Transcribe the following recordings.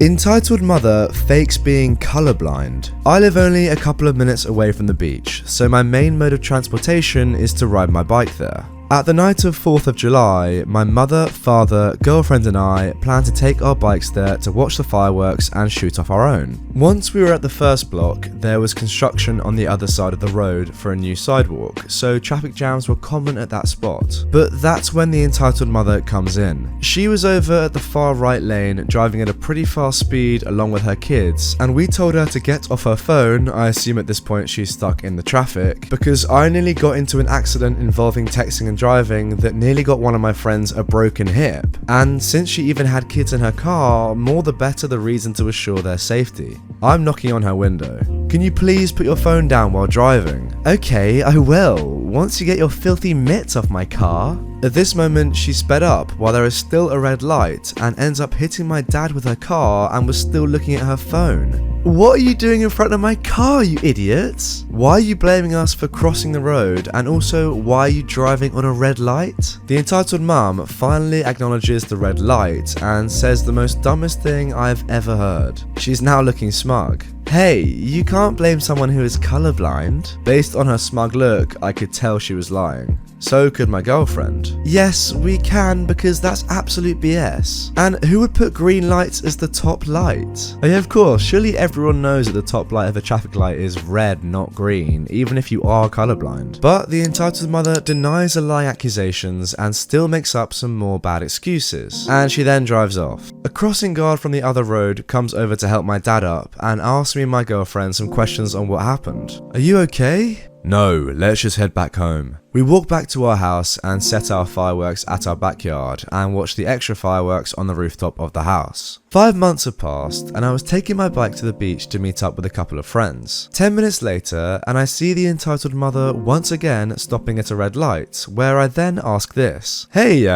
Entitled mother fakes being colorblind. I live only a couple of minutes away from the beach, so my main mode of transportation is to ride my bike there. At the night of 4th of July, my mother, father, girlfriend and I planned to take our bikes there to watch the fireworks and shoot off our own. Once we were at the first block, there was construction on the other side of the road for a new sidewalk, so traffic jams were common at that spot. But that's when the entitled mother comes in. She was over at the far right lane, driving at a pretty fast speed along with her kids, and we told her to get off her phone. I assume at this point she's stuck in the traffic, because I nearly got into an accident involving texting and driving that nearly got one of my friends a broken hip, and since she even had kids in her car, more the better the reason to assure their safety. I'm knocking on her window. "Can you please put your phone down while driving?" "Okay, I will, once you get your filthy mitts off my car." At this moment, she sped up while there is still a red light and ends up hitting my dad with her car and was still looking at her phone. "What are you doing in front of my car, you idiots? Why are you blaming us for crossing the road, and also why are you driving on a red light?" The entitled mum finally acknowledges the red light and says the most dumbest thing I've ever heard. She's now looking smug. "Hey, you can't blame someone who is colorblind." Based on her smug look, I could tell she was lying. So could my girlfriend. "Yes, we can, because that's absolute BS. And who would put green lights as the top light?" Oh yeah, of course, surely everyone knows that the top light of a traffic light is red, not green, even if you are colorblind. But the entitled mother denies the lying accusations and still makes up some more bad excuses. And she then drives off. A crossing guard from the other road comes over to help my dad up and asks me and my girlfriend some questions on what happened. "Are you okay?" "No, let's just head back home." We walk back to our house and set our fireworks at our backyard and watch the extra fireworks on the rooftop of the house. 5 months have passed and I was taking my bike to the beach to meet up with a couple of friends. 10 minutes later and I see the entitled mother once again stopping at a red light, where I then ask this. "Hey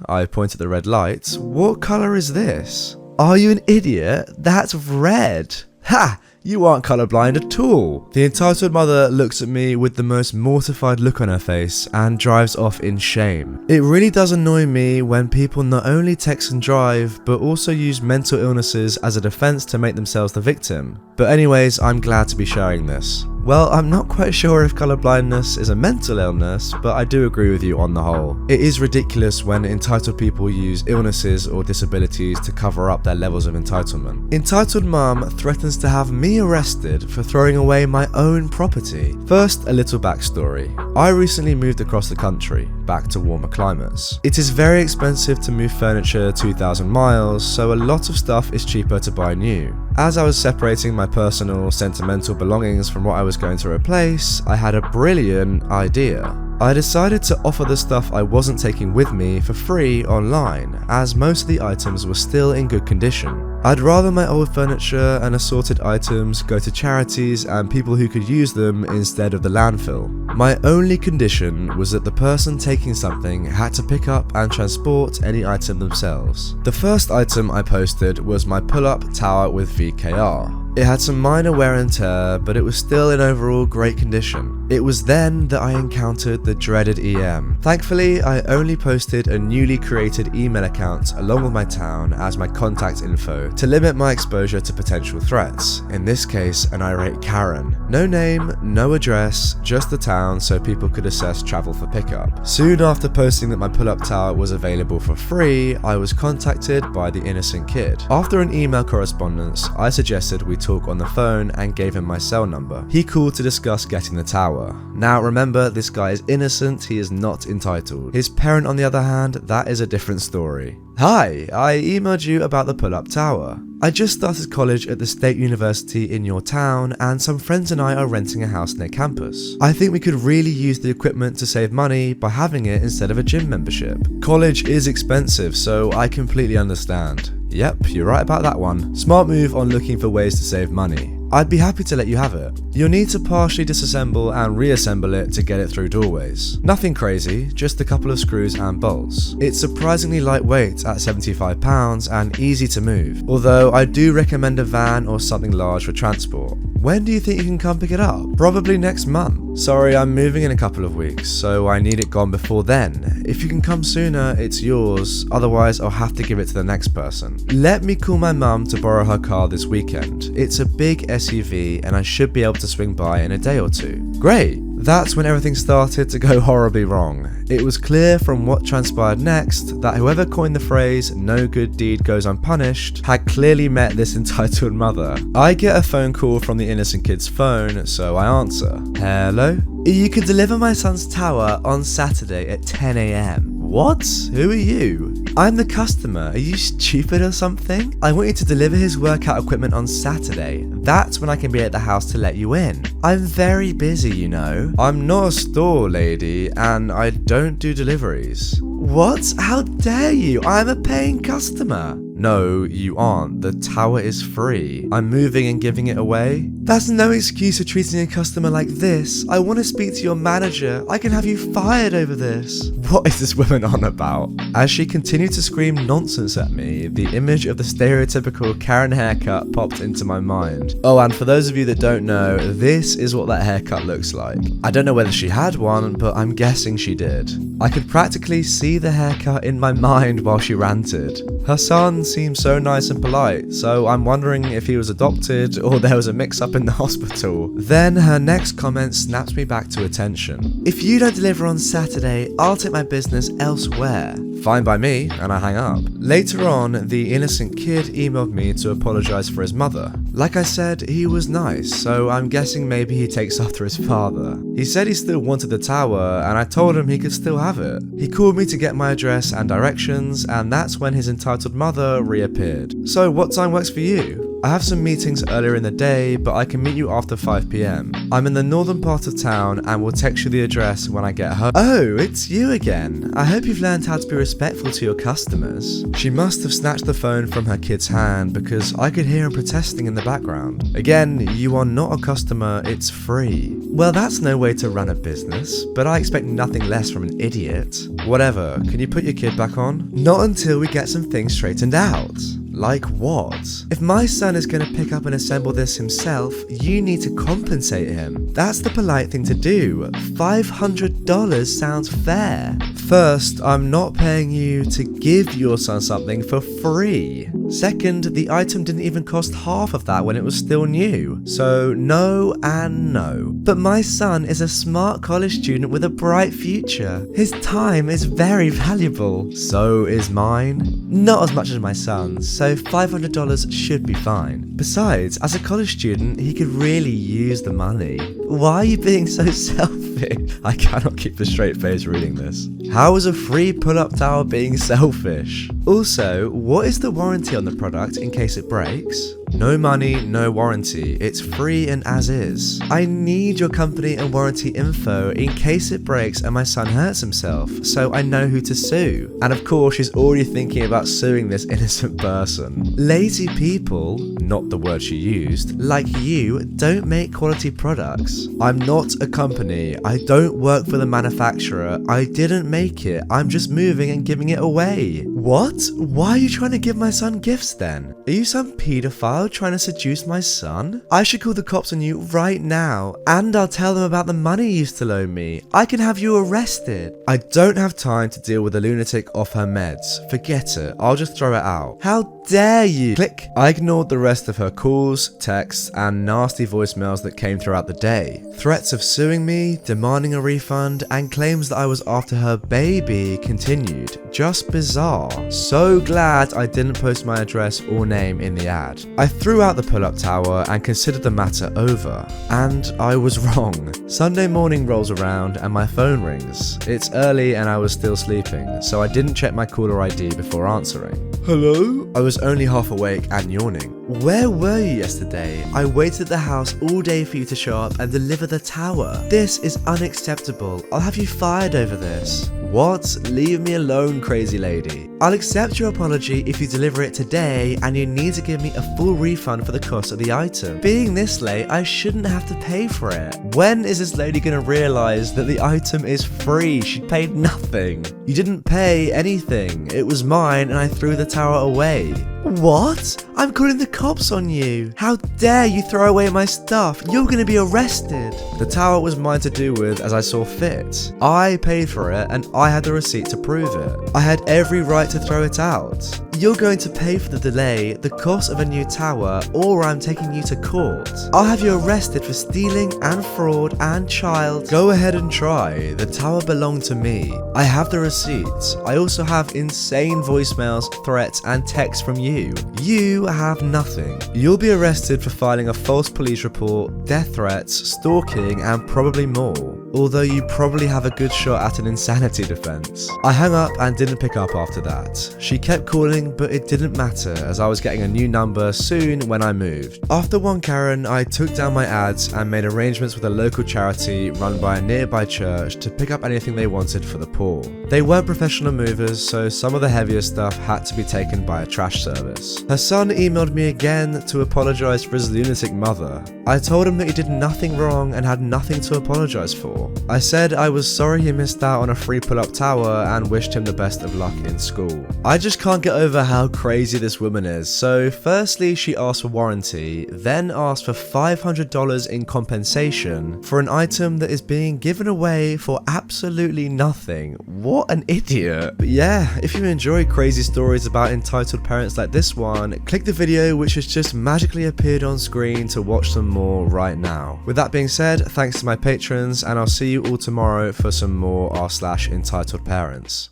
I point at the red light, "what colour is this?" "Are you an idiot? That's red." "Ha! You aren't colorblind at all." The entitled mother looks at me with the most mortified look on her face and drives off in shame. It really does annoy me when people not only text and drive, but also use mental illnesses as a defense to make themselves the victim. But anyways, I'm glad to be sharing this. Well, I'm not quite sure if colorblindness is a mental illness, but I do agree with you on the whole. It is ridiculous when entitled people use illnesses or disabilities to cover up their levels of entitlement. Entitled mum threatens to have me arrested for throwing away my own property. First, a little backstory. I recently moved across the country, back to warmer climates. It is very expensive to move furniture 2,000 miles, so a lot of stuff is cheaper to buy new. As I was separating my personal, sentimental belongings from what I was going to replace, I had a brilliant idea. I decided to offer the stuff I wasn't taking with me for free online, as most of the items were still in good condition. I'd rather my old furniture and assorted items go to charities and people who could use them instead of the landfill. My only condition was that the person taking something had to pick up and transport any item themselves. The first item I posted was my pull-up tower with VKR. It had some minor wear and tear, but it was still in overall great condition. It was then that I encountered the dreaded EM. Thankfully, I only posted a newly created email account along with my town as my contact info to limit my exposure to potential threats, in this case an irate Karen. No name, no address, just the town so people could assess travel for pickup. Soon after posting that my pull-up tower was available for free, I was contacted by the innocent kid. After an email correspondence, I suggested we talk on the phone and gave him my cell number. He called to discuss getting the tower. Now remember, this guy is innocent, he is not entitled. His parent on the other hand, that is a different story. "Hi, I emailed you about the pull-up tower. I just started college at the state university in your town and some friends and I are renting a house near campus. I think we could really use the equipment to save money by having it instead of a gym membership. College is expensive, so I completely understand." Yep, you're right about that one. Smart move on looking for ways to save money. "I'd be happy to let you have it. You'll need to partially disassemble and reassemble it to get it through doorways. Nothing crazy, just a couple of screws and bolts. It's surprisingly lightweight at 75 pounds and easy to move, although I do recommend a van or something large for transport. When do you think you can come pick it up? Probably next month. Sorry, I'm moving in a couple of weeks, so I need it gone before then. If you can come sooner, it's yours, otherwise I'll have to give it to the next person. Let me call my mum to borrow her car this weekend. It's a big SUV and I should be able to swing by in a day or two. Great! That's when everything started to go horribly wrong. It was clear from what transpired next that whoever coined the phrase "no good deed goes unpunished" had clearly met this entitled mother. I get a phone call from the innocent kid's phone, so I answer. Hello? You could deliver my son's tower on Saturday at 10 AM. What? Who are you? I'm the customer. Are you stupid or something? I want you to deliver his workout equipment on Saturday. That's when I can be at the house to let you in. I'm very busy, you know. I'm not a store lady and I don't do deliveries. What? How dare you? I'm a paying customer. No, you aren't. The tower is free. I'm moving and giving it away. That's no excuse for treating a customer like this. I want to speak to your manager. I can have you fired over this. What is this woman on about? As she continued to scream nonsense at me, the image of the stereotypical Karen haircut popped into my mind. Oh, and for those of you that don't know, this is what that haircut looks like. I don't know whether she had one, but I'm guessing she did. I could practically see the haircut in my mind while she ranted. Her son seemed so nice and polite, so I'm wondering if he was adopted or there was a mix-up in the hospital. Then her next comment snaps me back to attention. If you don't deliver on Saturday, I'll take my business elsewhere. Fine by me, and I hang up. Later on, the innocent kid emailed me to apologize for his mother. Like I said, he was nice, so I'm guessing maybe he takes after his father. He said he still wanted the tower, and I told him he could still have it. He called me to get my address and directions, and that's when his entitled mother reappeared. So what time works for you? I have some meetings earlier in the day, but I can meet you after 5 PM. I'm in the northern part of town and will text you the address when I get home. Oh, it's you again. I hope you've learned how to be respectful to your customers. She must have snatched the phone from her kid's hand because I could hear him protesting in the background. Again, you are not a customer, it's free. Well, that's no way to run a business, but I expect nothing less from an idiot. Whatever, can you put your kid back on? Not until we get some things straightened out. Like what? If my son is going to pick up and assemble this himself, you need to compensate him. That's the polite thing to do. $500 sounds fair. First, I'm not paying you to give your son something for free. Second, the item didn't even cost half of that when it was still new. So no and no. But my son is a smart college student with a bright future. His time is very valuable. So is mine. Not as much as my son's, so $500 should be fine. Besides, as a college student, he could really use the money. Why are you being so selfish? I cannot keep a straight face reading this. How is a free pull-up tower being selfish? Also, what is the warranty on the product in case it breaks? No money, no warranty. It's free and as is. I need your company and warranty info in case it breaks and my son hurts himself, so I know who to sue. And of course, she's already thinking about suing this innocent person. Lazy people, not the word she used, like you, don't make quality products. I'm not a company. I don't work for the manufacturer. I didn't make it. I'm just moving and giving it away. What? Why are you trying to give my son gifts then? Are you some pedophile trying to seduce my son? I should call the cops on you right now, and I'll tell them about the money you used to loan me. I can have you arrested. I don't have time to deal with a lunatic off her meds. Forget it. I'll just throw it out. How dare you? Click. I ignored the rest of her calls, texts, and nasty voicemails that came throughout the day. Threats of suing me, demanding a refund, and claims that I was after her baby continued. Just bizarre. So glad I didn't post my address or name in the ad. I threw out the pull-up tower and considered the matter over. And I was wrong. Sunday morning rolls around and my phone rings. It's early and I was still sleeping, so I didn't check my caller ID before answering. Hello? I was only half awake and yawning. Where were you yesterday? I waited at the house all day for you to show up and deliver the tower. This is unacceptable. I'll have you fired over this. What? Leave me alone, crazy lady. I'll accept your apology if you deliver it today and you need to give me a full refund for the cost of the item. Being this late, I shouldn't have to pay for it. When is this lady gonna realize that the item is free? She paid nothing. You didn't pay anything. It was mine and I threw the tower away. What? I'm calling the cops on you. How dare you throw away my stuff? You're gonna be arrested. The tower was mine to do with as I saw fit. I paid for it and I had the receipt to prove it. I had every right to throw it out. You're going to pay for the delay, the cost of a new tower, or I'm taking you to court. I'll have you arrested for stealing and fraud and child. Go ahead and try. The tower belonged to me. I have the receipts. I also have insane voicemails, threats, and texts from you. You have nothing. You'll be arrested for filing a false police report, death threats, stalking, and probably more. Although you probably have a good shot at an insanity defense. I hung up and didn't pick up after that. She kept calling, but it didn't matter as I was getting a new number soon when I moved. After one Karen, I took down my ads and made arrangements with a local charity run by a nearby church to pick up anything they wanted for the poor. They weren't professional movers, so some of the heavier stuff had to be taken by a trash service. Her son emailed me again to apologize for his lunatic mother. I told him that he did nothing wrong and had nothing to apologize for. I said I was sorry he missed out on a free pull-up tower and wished him the best of luck in school. I just can't get over how crazy this woman is. So firstly, she asked for warranty, then asked for $500 in compensation for an item that is being given away for absolutely nothing. What an idiot. But yeah, if you enjoy crazy stories about entitled parents like this one, click the video which has just magically appeared on screen to watch some more right now. With that being said, thanks to my patrons, and I'll see you all tomorrow for some more r/entitled parents.